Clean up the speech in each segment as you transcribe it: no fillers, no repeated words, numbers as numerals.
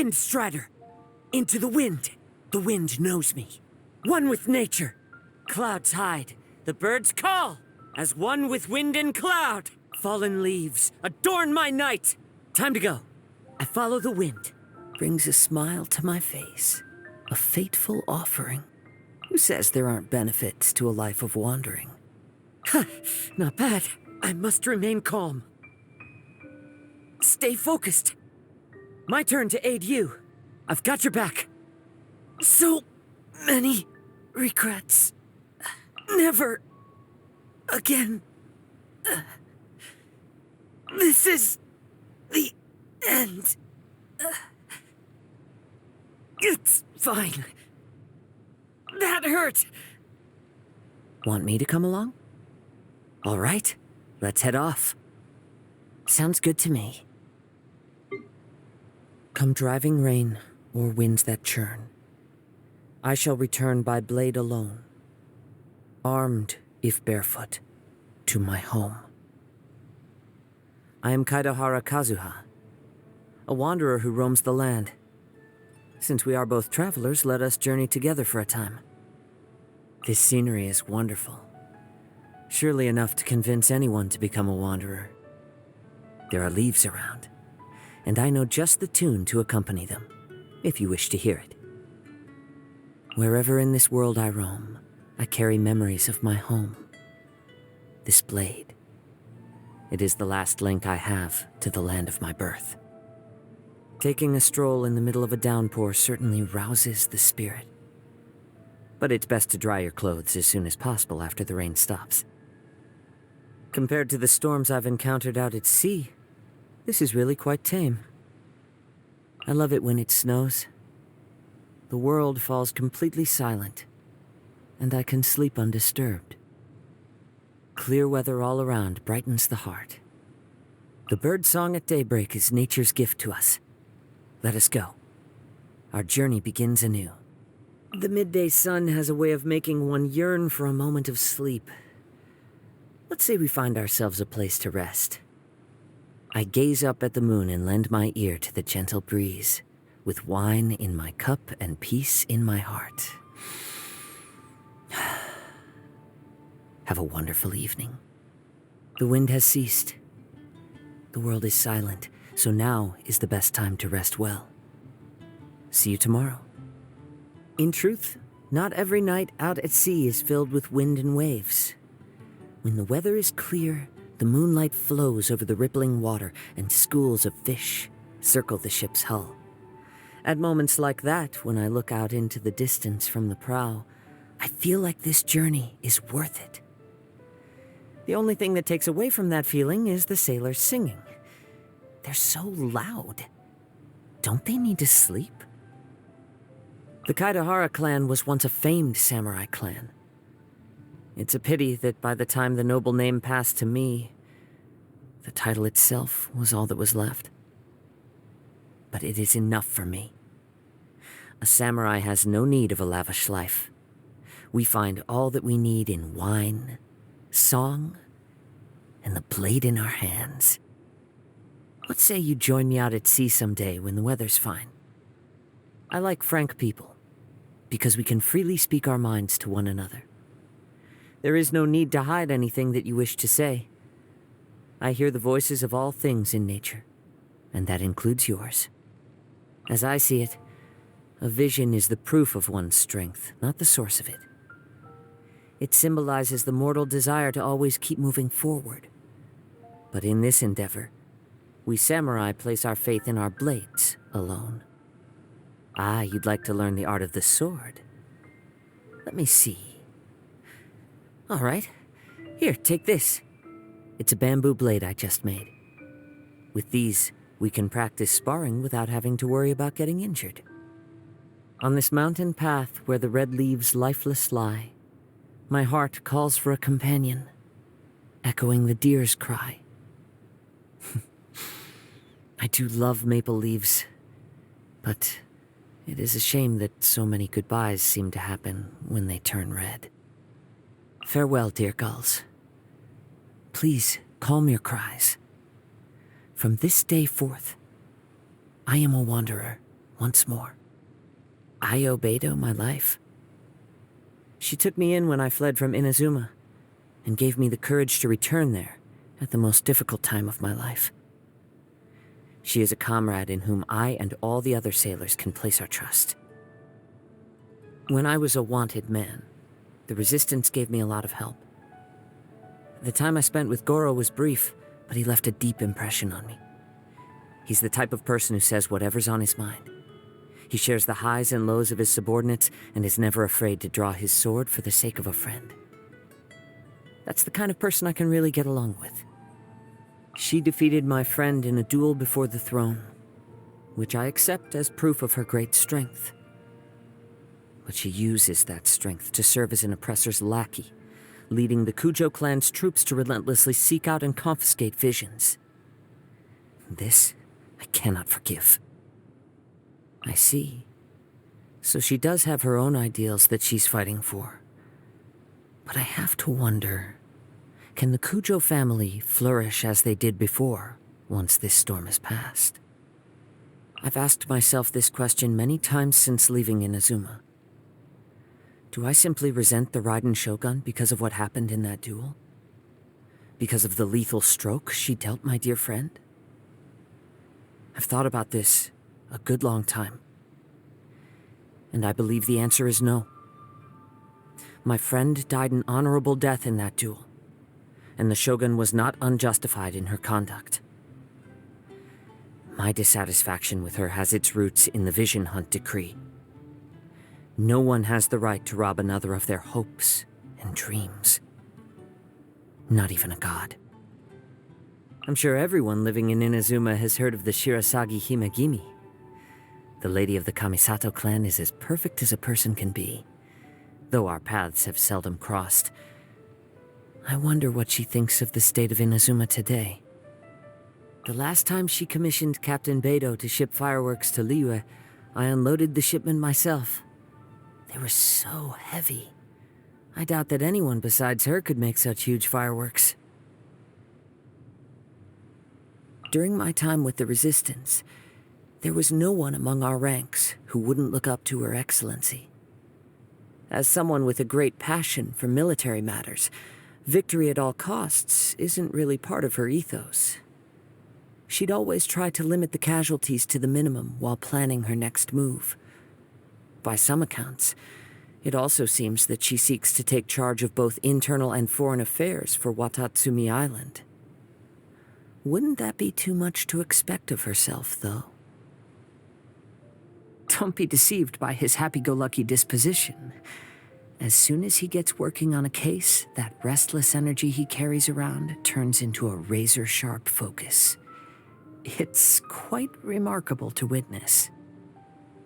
Wind Strider! Into the wind! The wind knows me. One with nature. Clouds hide, the birds call. As one with wind and cloud. Fallen leaves, adorn my night! Time to go. I follow the wind. Brings a smile to my face. A fateful offering. Who says there aren't benefits to a life of wandering? Not bad. I must remain calm. Stay focused. My turn to aid you. I've got your back. So many regrets. Never again. This is the end. It's fine. That hurt. Want me to come along? All right, let's head off. Sounds good to me. Come driving rain or winds that churn, I shall return by blade alone, armed, if barefoot, to my home. I am Kazuha Kazuha, a wanderer who roams the land. Since we are both travelers, let us journey together for a time. This scenery is wonderful. Surely enough to convince anyone to become a wanderer. There are leaves around, and I know just the tune to accompany them, if you wish to hear it. Wherever in this world I roam, I carry memories of my home. This blade. It is the last link I have to the land of my birth. Taking a stroll in the middle of a downpour certainly rouses the spirit. But it's best to dry your clothes as soon as possible after the rain stops. Compared to the storms I've encountered out at sea, this is really quite tame. I love it when it snows. The world falls completely silent, and I can sleep undisturbed. Clear weather all around brightens the heart. The bird song at daybreak is nature's gift to us. Let us go. Our journey begins anew. The midday sun has a way of making one yearn for a moment of sleep. Let's say we find ourselves a place to rest. I gaze up at the moon and lend my ear to the gentle breeze, with wine in my cup and peace in my heart. Have a wonderful evening. The wind has ceased. The world is silent, so now is the best time to rest well. See you tomorrow. In truth, not every night out at sea is filled with wind and waves. When the weather is clear, the moonlight flows over the rippling water and schools of fish circle the ship's hull. At moments like that, when I look out into the distance from the prow, I feel like this journey is worth it. The only thing that takes away from that feeling is the sailors singing. They're so loud. Don't they need to sleep? The Kazuha clan was once a famed samurai clan. It's a pity that by the time the noble name passed to me, the title itself was all that was left. But it is enough for me. A samurai has no need of a lavish life. We find all that we need in wine, song, and the blade in our hands. Let's say you join me out at sea someday when the weather's fine. I like frank people, because we can freely speak our minds to one another. There is no need to hide anything that you wish to say. I hear the voices of all things in nature, and that includes yours. As I see it, a vision is the proof of one's strength, not the source of it. It symbolizes the mortal desire to always keep moving forward. But in this endeavor, we samurai place our faith in our blades alone. Ah, you'd like to learn the art of the sword. Let me see. All right. Here, take this. It's a bamboo blade I just made. With these, we can practice sparring without having to worry about getting injured. On this mountain path where the red leaves lifeless lie, my heart calls for a companion, echoing the deer's cry. I do love maple leaves, but it is a shame that so many goodbyes seem to happen when they turn red. Farewell, dear gulls. Please calm your cries. From this day forth, I am a wanderer, once more. I owe Beidou my life. She took me in when I fled from Inazuma, and gave me the courage to return there at the most difficult time of my life. She is a comrade in whom I and all the other sailors can place our trust. When I was a wanted man, the Resistance gave me a lot of help. The time I spent with Goro was brief, but he left a deep impression on me. He's the type of person who says whatever's on his mind. He shares the highs and lows of his subordinates and is never afraid to draw his sword for the sake of a friend. That's the kind of person I can really get along with. She defeated my friend in a duel before the throne, which I accept as proof of her great strength. But she uses that strength to serve as an oppressor's lackey, leading the Kujo clan's troops to relentlessly seek out and confiscate visions. This I cannot forgive. I see. So she does have her own ideals that she's fighting for. But I have to wonder, can the Kujo family flourish as they did before, once this storm has passed? I've asked myself this question many times since leaving Inazuma. Do I simply resent the Raiden Shogun because of what happened in that duel? Because of the lethal stroke she dealt my dear friend? I've thought about this a good long time, and I believe the answer is no. My friend died an honorable death in that duel, and the Shogun was not unjustified in her conduct. My dissatisfaction with her has its roots in the Vision Hunt decree. No one has the right to rob another of their hopes and dreams. Not even a god. I'm sure everyone living in Inazuma has heard of the Shirasagi Himegimi. The lady of the Kamisato clan is as perfect as a person can be, though our paths have seldom crossed. I wonder what she thinks of the state of Inazuma today. The last time she commissioned Captain Beidou to ship fireworks to Liyue, I unloaded the shipment myself. They were so heavy. I doubt that anyone besides her could make such huge fireworks. During my time with the Resistance, there was no one among our ranks who wouldn't look up to Her Excellency. As someone with a great passion for military matters, victory at all costs isn't really part of her ethos. She'd always try to limit the casualties to the minimum while planning her next move. By some accounts, it also seems that she seeks to take charge of both internal and foreign affairs for Watatsumi Island. Wouldn't that be too much to expect of herself, though? Don't be deceived by his happy-go-lucky disposition. As soon as he gets working on a case, that restless energy he carries around turns into a razor-sharp focus. It's quite remarkable to witness.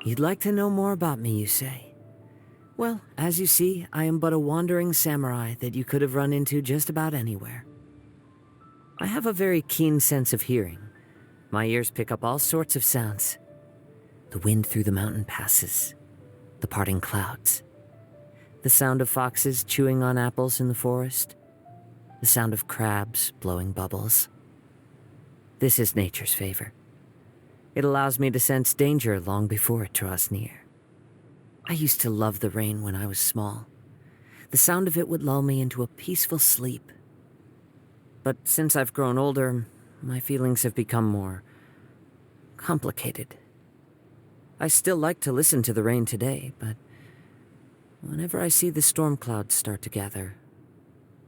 You'd like to know more about me, you say? Well, as you see, I am but a wandering samurai that you could have run into just about anywhere. I have a very keen sense of hearing. My ears pick up all sorts of sounds. The wind through the mountain passes, the parting clouds, the sound of foxes chewing on apples in the forest, the sound of crabs blowing bubbles. This is nature's favor. It allows me to sense danger long before it draws near. I used to love the rain when I was small. The sound of it would lull me into a peaceful sleep. But since I've grown older, my feelings have become more complicated. I still like to listen to the rain today, but whenever I see the storm clouds start to gather,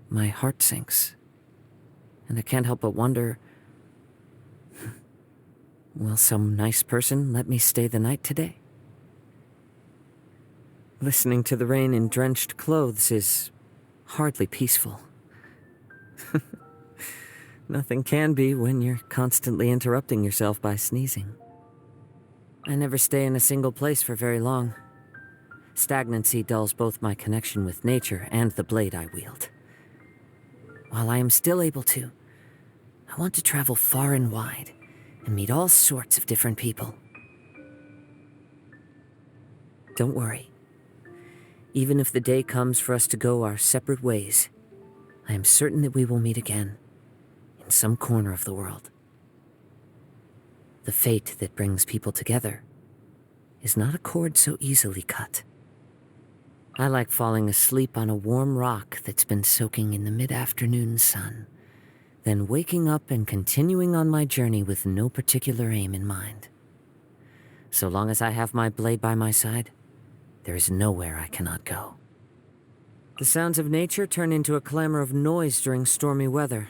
my heart sinks. And I can't help but wonder, will some nice person let me stay the night today? Listening to the rain in drenched clothes is hardly peaceful. Nothing can be when you're constantly interrupting yourself by sneezing. I never stay in a single place for very long. Stagnancy dulls both my connection with nature and the blade I wield. While I am still able to, I want to travel far and wide and meet all sorts of different people. Don't worry. Even if the day comes for us to go our separate ways, I am certain that we will meet again, in some corner of the world. The fate that brings people together is not a cord so easily cut. I like falling asleep on a warm rock that's been soaking in the mid-afternoon sun, then waking up and continuing on my journey with no particular aim in mind. So long as I have my blade by my side, there is nowhere I cannot go. The sounds of nature turn into a clamor of noise during stormy weather.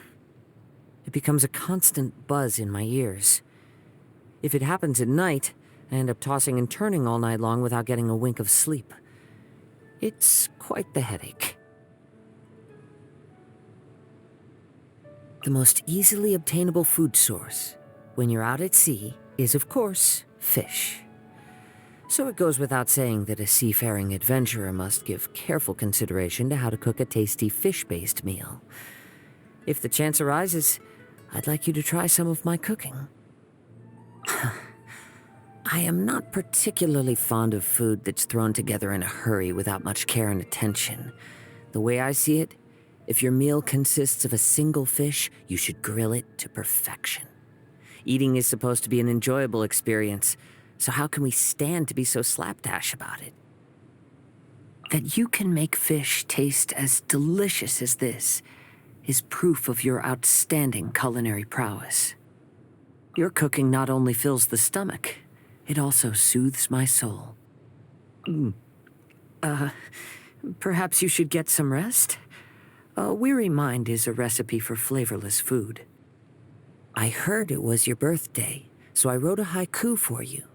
It becomes a constant buzz in my ears. If it happens at night, I end up tossing and turning all night long without getting a wink of sleep. It's quite the headache. The most easily obtainable food source when you're out at sea is, of course, fish. So it goes without saying that a seafaring adventurer must give careful consideration to how to cook a tasty fish-based meal. If the chance arises, I'd like you to try some of my cooking. I am not particularly fond of food that's thrown together in a hurry without much care and attention. The way I see it, if your meal consists of a single fish, you should grill it to perfection. Eating is supposed to be an enjoyable experience, so how can we stand to be so slapdash about it? That you can make fish taste as delicious as this is proof of your outstanding culinary prowess. Your cooking not only fills the stomach, it also soothes my soul. Perhaps you should get some rest? A weary mind is a recipe for flavorless food. I heard it was your birthday, so I wrote a haiku for you.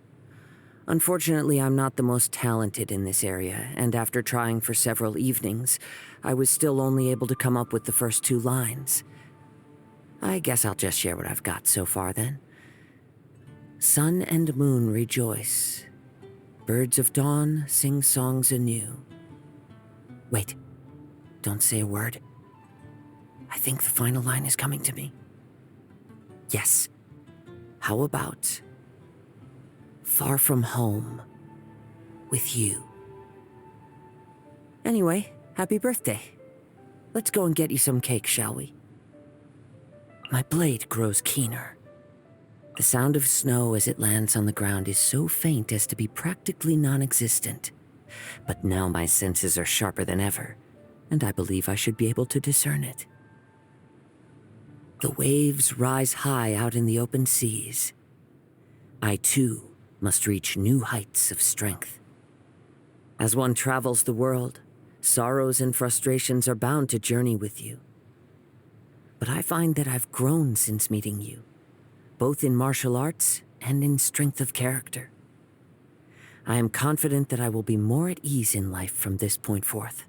Unfortunately, I'm not the most talented in this area, and after trying for several evenings, I was still only able to come up with the first 2 lines. I guess I'll just share what I've got so far then. Sun and moon rejoice. Birds of dawn sing songs anew. Wait, don't say a word. I think the final line is coming to me. Yes. How about far from home with you? Anyway, happy birthday. Let's go and get you some cake, shall we? My blade grows keener. The sound of snow as it lands on the ground is so faint as to be practically non-existent. But now my senses are sharper than ever, and I believe I should be able to discern it. The waves rise high out in the open seas. I, too, must reach new heights of strength. As one travels the world, sorrows and frustrations are bound to journey with you. But I find that I've grown since meeting you, both in martial arts and in strength of character. I am confident that I will be more at ease in life from this point forth.